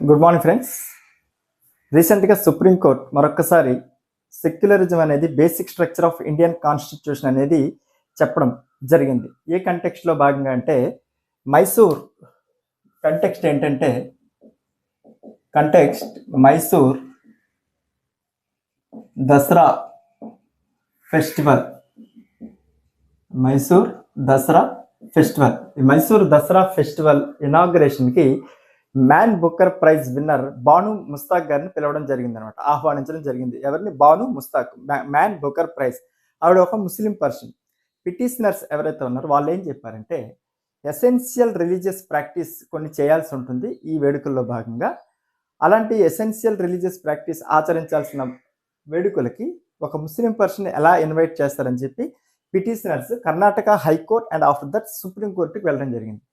Good morning friends. రీసెంట్గా supreme court మరొకసారి secularism అనేది basic structure of Indian constitution అనేది చెప్పడం జరిగింది. ఏ కంటెక్స్ట్లో భాగంగా అంటే మైసూర్ కంటెక్స్ట్ ఏంటంటే మైసూర్ దసరా ఫెస్టివల్. ఈ మైసూర్ దసరా ఫెస్టివల్ ఇనాగ్రేషన్కి man Booker prize winner Banu Mushtaq గారిని పిలవడం జరిగింది అనమాట, ఆహ్వానించడం జరిగింది. ఎవరిని? Banu Mushtaq. Man Booker prize. ఆవిడ ఒక ముస్లిం పర్సన్. పిటిషనర్స్ ఎవరైతే ఉన్నారో వాళ్ళు ఏం చెప్పారంటే ఎసెన్షియల్ రిలీజియస్ ప్రాక్టీస్ కొన్ని చేయాల్సి ఉంటుంది ఈ వేడుకల్లో భాగంగా. అలాంటి ఎసెన్షియల్ రిలీజియస్ ప్రాక్టీస్ ఆచరించాల్సిన వేడుకలకి ఒక ముస్లిం పర్సన్ ఎలా ఇన్వైట్ చేస్తారని చెప్పి petitioners Karnataka high court and after that సుప్రీంకోర్టుకి వెళ్ళడం జరిగింది.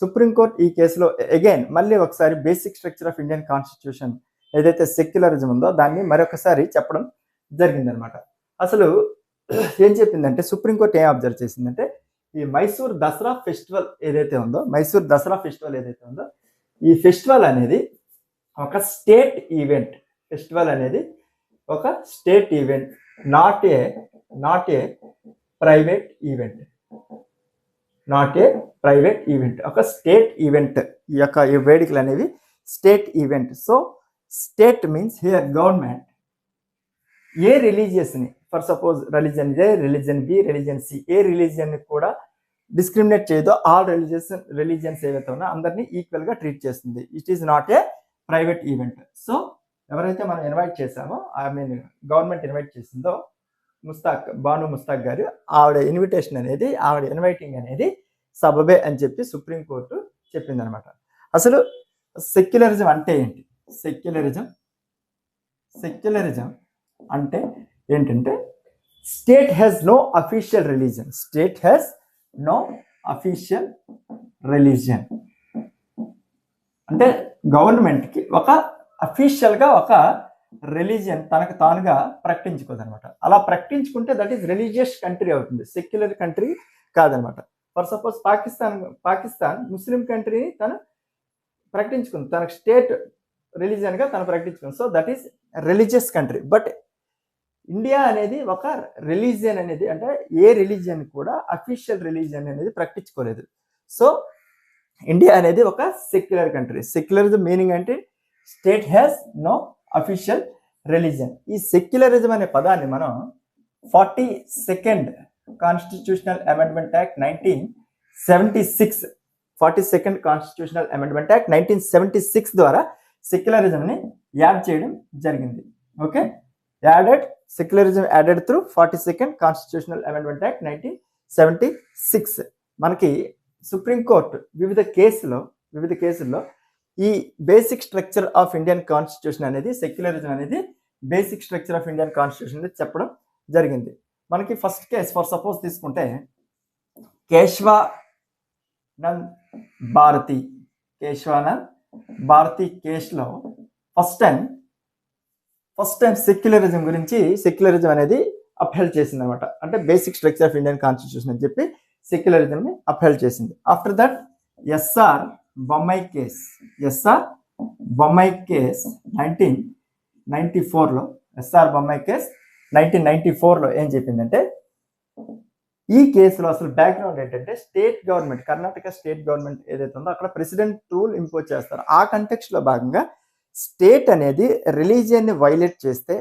సుప్రీంకోర్టు ఈ కేసులో అగైన్ మళ్ళీ ఒకసారి basic structure of Indian constitution ఏదైతే సెక్యులరిజం ఉందో దాన్ని మరొకసారి చెప్పడం జరిగిందనమాట. అసలు ఏం చెప్పిందంటే సుప్రీంకోర్టు ఏం అబ్జర్వ్ చేసిందంటే ఈ మైసూర్ దసరా ఫెస్టివల్ ఏదైతే ఉందో ఈ ఫెస్టివల్ అనేది ఒక state event. Not a private event. ఒక స్టేట్ ఈవెంట్. ఈ వేడుకలు అనేవి state event. So state means here government a రిలీజియస్ని, for suppose religion A, religion B, religion C, ఏ రిలీజియన్ని కూడా డిస్క్రిమినేట్ చేయదో ఆల్ రిలీజియన్స్ ఏవైతే ఉన్నా అందరినీ ఈక్వల్గా ట్రీట్ చేస్తుంది. It is not a private event. So ఎవరైతే మనం ఇన్వైట్ చేసామో, గవర్నమెంట్ ఇన్వైట్ చేసిందో బాను ముస్తాక్ గారు, ఆవిడ ఇన్వైటింగ్ అనేది సబబే అని చెప్పి సుప్రీంకోర్టు చెప్పిందనమాట. అసలు సెక్యులరిజం అంటే ఏంటి? సెక్యులరిజం అంటే ఏంటంటే state has no official religion. అంటే గవర్నమెంట్కి ఒక అఫీషియల్గా ఒక రిలీజియన్ తనకు తానుగా ప్రకటించుకోదనమాట. అలా ప్రకటించుకుంటే దట్ ఈస్ రిలీజియస్ కంట్రీ అవుతుంది, సెక్యులర్ కంట్రీ కాదనమాట. ఫర్ సపోజ్ పాకిస్తాన్ ముస్లిం కంట్రీని తను ప్రకటించుకుంది, తనకు స్టేట్ రిలీజియన్గా తను ప్రకటించుకుంది. So that is religious country. But India అనేది ఒక రిలీజియన్ అనేది, అంటే ఏ రిలీజియన్ కూడా అఫీషియల్ రిలీజియన్ అనేది ప్రకటించుకోలేదు. సో ఇండియా అనేది ఒక సెక్యులర్ కంట్రీ. సెక్యులరిజం మీనింగ్ అంటే state has no official religion. ఈ సెక్యులరిజం అనే పదాన్ని మనం 42nd కాన్స్టిట్యూషనల్ అమెండ్మెంట్ యాక్ట్ 1976 ద్వారా సెక్యులరిజంని యాడ్ చేయడం జరిగింది. Okay, secularism added through 42nd constitutional amendment act 1976. మనకి సుప్రీంకోర్టు వివిధ కేసుల్లో ఈ basic structure of Indian constitution అనేది, సెక్యులరిజం అనేది basic structure of Indian constitution అనేది చెప్పడం జరిగింది. మనకి ఫస్ట్ కేసు ఫర్ సపోజ్ తీసుకుంటే కేశవానంద్ భారతి కేసులో ఫస్ట్ టైం సెక్యులరిజం అనేది అప్హెల్డ్ చేసింది అనమాట. అంటే basic structure of Indian constitution అని చెప్పి సెక్యులరిజంని అప్హెల్డ్ చేసింది. After that SR Bommai case 1994లో ఏం చెప్పిందంటే ఈ కేసులో అసలు బ్యాక్గ్రౌండ్ ఏంటంటే state government, Karnataka state government ఏదైతే ఉందో అక్కడ ప్రెసిడెంట్ రూల్ ఇంపోజ్ చేస్తారు. ఆ కంటెక్స్ట్లో భాగంగా స్టేట్ అనేది రిలీజియన్ని వైలేట్ చేస్తే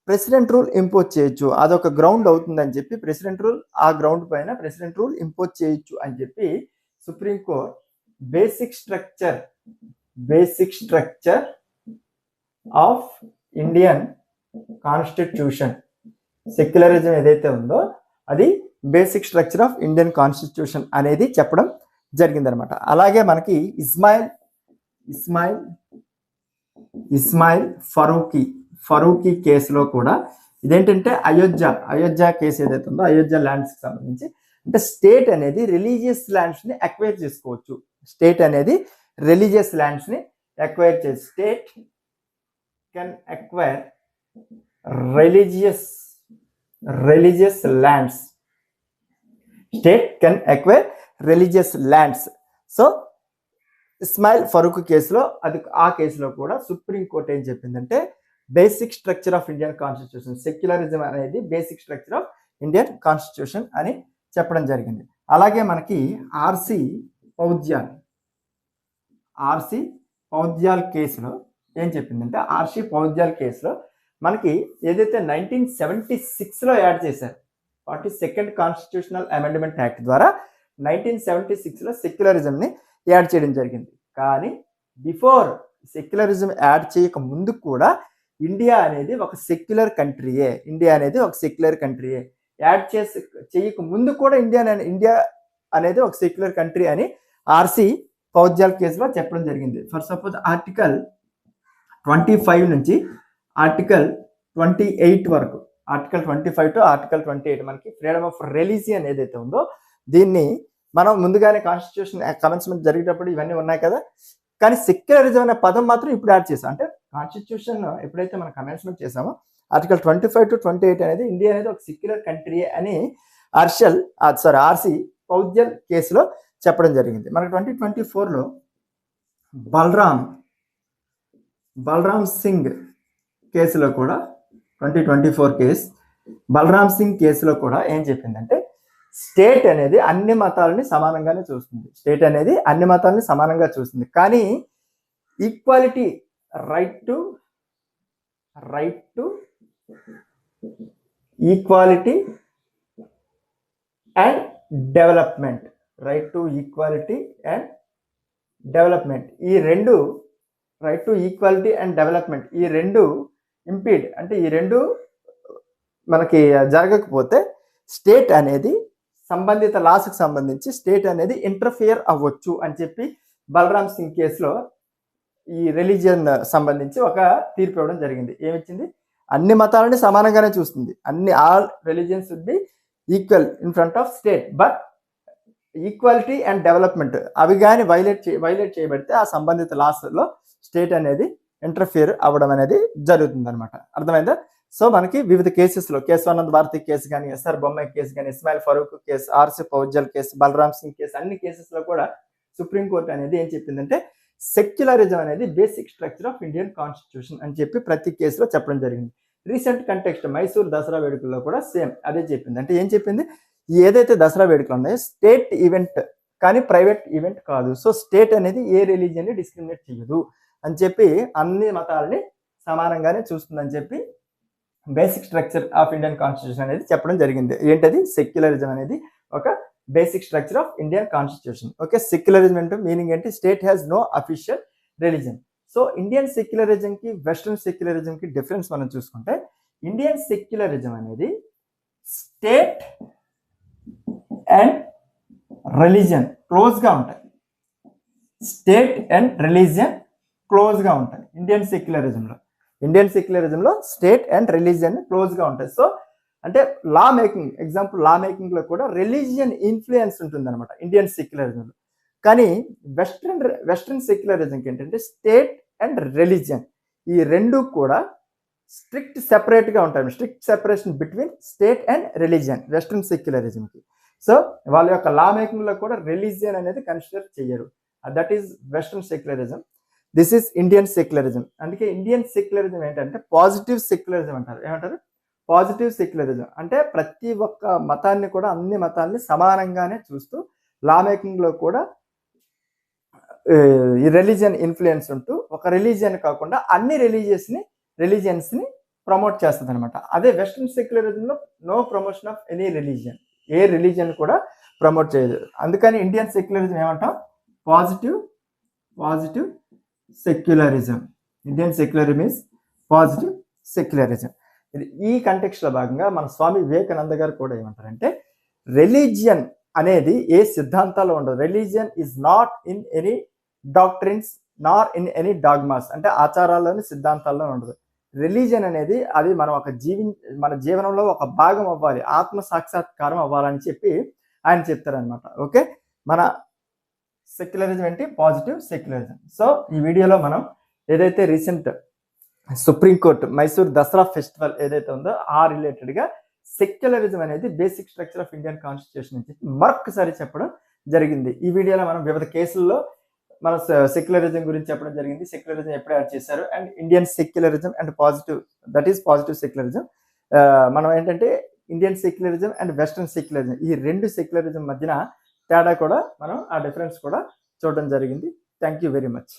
ప్రెసిడెంట్ రూల్ ఇంపోజ్ చేయొచ్చు, అదొక గ్రౌండ్ అవుతుందని చెప్పి ప్రెసిడెంట్ రూల్ ఇంపోజ్ చేయొచ్చు అని చెప్పి supreme court basic structure of Indian constitution, secularism ఏదైతే ఉందో అది basic structure of Indian constitution అనేది చెప్పడం జరిగిందనమాట. అలాగే మనకి ఇస్మాయిల్ ఫరూకీ కేసులో కూడా ఇదేంటంటే అయోధ్య కేసు ఏదైతే ఉందో అయోధ్య ల్యాండ్స్కి సంబంధించి, అంటే స్టేట్ అనేది రిలీజియస్ ల్యాండ్స్ని అక్వైర్ చేసుకోవచ్చు. State can acquire religious lands. State can acquire religious lands. So Ismail Faruqui కేసులో ఆ కేసులో కూడా సుప్రీంకోర్టు ఏం చెప్పిందంటే basic structure of Indian constitution, secularism అనేది basic structure of Indian constitution అని చెప్పడం జరిగింది. అలాగే మనకి ఆర్సి పౌద్యాల్ కేసులో ఏం చెప్పిందంటే ఆర్సి పౌద్యాల్ కేసులో మనకి ఏదైతే 1976లో యాడ్ చేశారు, 42nd కాన్స్టిట్యూషనల్ అమెండ్మెంట్ యాక్ట్ ద్వారా 1976లో సెక్యులరిజంని యాడ్ చేయడం జరిగింది. కానీ బిఫోర్ సెక్యులరిజం యాడ్ చేయక ముందు కూడా ఇండియా అనేది ఒక సెక్యులర్ కంట్రీయే, యాడ్ చేయక ముందు కూడా ఇండియా అనేది ఒక సెక్యులర్ కంట్రీ అని ఆర్సి పౌద్యాల్ కేసులో చెప్పడం జరిగింది. ఫర్ సపోజ్ ఆర్టికల్ 25 నుంచి ఆర్టికల్ 28 వరకు, ఆర్టికల్ 25 టు ఆర్టికల్ 28 మనకి ఫ్రీడమ్ ఆఫ్ రిలీజియన్ ఏదైతే ఉందో దీన్ని మనం ముందుగానే కాన్స్టిట్యూషన్ కమెన్స్మెంట్ జరిగేటప్పుడు ఇవన్నీ ఉన్నాయి కదా, కానీ సెక్యులరిజం అనే పదం మాత్రం ఇప్పుడు యాడ్ చేసాం. అంటే కాన్స్టిట్యూషన్ ఎప్పుడైతే మనం కమెన్స్మెంట్ చేసామో ఆర్టికల్ 25 టు 28 అనేది ఇండియా అనేది ఒక సెక్యులర్ కంట్రీ అని ఆర్సి పౌద్యల్ కేసులో చెప్పడం జరిగింది. మనకి 2024లో బలరామ్ సింగ్ కేసులో కూడా 2024 కేసు బలరామ్ సింగ్ కేసులో కూడా ఏం చెప్పిందంటే స్టేట్ అనేది అన్ని మతాలని సమానంగానే చూస్తుంది, కానీ equality, right to equality and development, ఈ రెండు right to equality and development ఈ రెండు ఇంపీడ్ అంటే ఈ రెండు మనకి జరగకపోతే స్టేట్ అనేది సంబంధిత లాస్కి సంబంధించి స్టేట్ అనేది ఇంటర్ఫియర్ అవ్వచ్చు అని చెప్పి బలరామ్ సింగ్ కేసులో ఈ రిలీజియన్ సంబంధించి ఒక తీర్పు ఇవ్వడం జరిగింది. ఏమిచ్చింది? అన్ని మతాలని సమానంగానే చూస్తుంది, all religions would be equal in front of state, but equality and development అవి కానీ వైలేట్ చేయబడితే ఆ సంబంధిత లాస్లో స్టేట్ అనేది ఇంటర్ఫియర్ అవ్వడం అనేది జరుగుతుంది అనమాట. అర్థమైందా? సో మనకి వివిధ కేసెస్లో కేశవానంద్ భారతి కేసు కానీ, ఎస్ఆర్ బొమ్మాయి కేసు కానీ, Ismail Farooq case, R C Poudyal case, Balram Singh case, అన్ని కేసెస్లో కూడా సుప్రీంకోర్టు అనేది ఏం చెప్పిందంటే సెక్యులరిజం అనేది basic structure of Indian constitution అని చెప్పి ప్రతి కేసులో చెప్పడం జరిగింది. రీసెంట్ కంటెక్స్ట్ మైసూర్ దసరా వేడుకల్లో కూడా సేమ్ అదే చెప్పింది. అంటే ఏం చెప్పింది? ఏదైతే దసరా వేడుకలు ఉన్నాయో స్టేట్ ఈవెంట్ కానీ ప్రైవేట్ ఈవెంట్ కాదు, సో స్టేట్ అనేది ఏ రిలీజియన్ని డిస్క్రిమినేట్ చేయదు అని చెప్పి అన్ని మతాలని సమానంగానే చూస్తుందని చెప్పి basic structure of Indian constitution అనేది చెప్పడం జరిగింది. ఏంటది? సెక్యులరిజం అనేది ఒక basic structure of Indian constitution. Okay, secularism అంటే మీనింగ్ ఏంటి? State has no official religion. So Indian సెక్యులరిజంకి వెస్ట్రన్ సెక్యులరిజంకి డిఫరెన్స్ మనం చూసుకుంటే ఇండియన్ సెక్యులరిజం అనేది స్టేట్ అండ్ రిలీజియన్ క్లోజ్గా ఉంటాయి, ఇండియన్ సెక్యులరిజంలో స్టేట్ అండ్ రిలీజియన్ క్లోజ్గా ఉంటాయి. సో అంటే లా మేకింగ్ లో కూడా రిలీజియన్ ఇన్ఫ్లుయెన్స్ ఉంటుంది అనమాట ఇండియన్ సెక్యులరిజంలో. కానీ వెస్ట్రన్ సెక్యులరిజంకి ఏంటంటే స్టేట్ అండ్ రిలీజియన్ ఈ రెండు కూడా స్ట్రిక్ట్ సెపరేట్గా ఉంటాయి, strict separation between state and religion western సెక్యులరిజంకి. సో వాళ్ళ యొక్క లా మేకింగ్లో కూడా రిలీజియన్ అనేది కన్సిడర్ చేయరు. That is western secularism. This is Indian secularism. అందుకే ఇండియన్ సెక్యులరిజం ఏంటంటే పాజిటివ్ సెక్యులరిజం అంటారు. ఏమంటారు? పాజిటివ్ సెక్యులరిజం అంటే ప్రతి ఒక్క మతాన్ని కూడా అన్ని మతాల్ని సమానంగానే చూస్తూ లా మేకింగ్లో కూడా ఈ రిలీజియన్ ఇన్ఫ్లుయెన్స్ ఉంటూ ఒక రిలీజియన్ కాకుండా అన్ని రిలీజియన్స్ని ప్రమోట్ చేస్తుంది అనమాట. అదే వెస్ట్రన్ సెక్యులరిజంలో no promotion of any religion, ఏ రిలీజియన్ కూడా ప్రమోట్ చేయదు. అందుకని ఇండియన్ సెక్యులరిజం ఏమంటాం? Positive secularism. Indian secularism is positive secularism. ఈ కంటెక్స్ట్లో భాగంగా మన స్వామి వివేకానంద గారు కూడా ఏమంటారంటే రిలీజియన్ అనేది ఏ సిద్ధాంతాలు ఉండదు. Religion is not in any doctrines Nar in any dogmas, అంటే ఆచారాల్లోని సిద్ధాంతాల్లో ఉండదు. రిలీజియన్ అనేది అది మనం మన జీవనంలో ఒక భాగం అవ్వాలి, ఆత్మ సాక్షాత్కారం అవ్వాలని చెప్పి ఆయన చెప్తారనమాట. ఓకే, మన సెక్యులరిజం ఏంటి? Positive secularism. సో ఈ వీడియోలో మనం ఏదైతే recent supreme court Mysore Dasara festival ఏదైతే ఉందో ఆ రిలేటెడ్గా సెక్యులరిజం అనేది basic structure of Indian constitution అని చెప్పి మరొకసారి చెప్పడం జరిగింది. ఈ వీడియోలో మనం వివిధ కేసుల్లో మన సెక్యులరిజం గురించి చెప్పడం జరిగింది. సెక్యులరిజం ఎప్పుడు యాడ్ చేశారు and Indian secularism and positive, that is positive secularism. మనం ఏంటంటే Indian secularism and western secularism, ఈ 2 సెక్యులరిజం మధ్యన తేడా కూడా మనం ఆ డిఫరెన్స్ కూడా చూడడం జరిగింది. Thank you very much.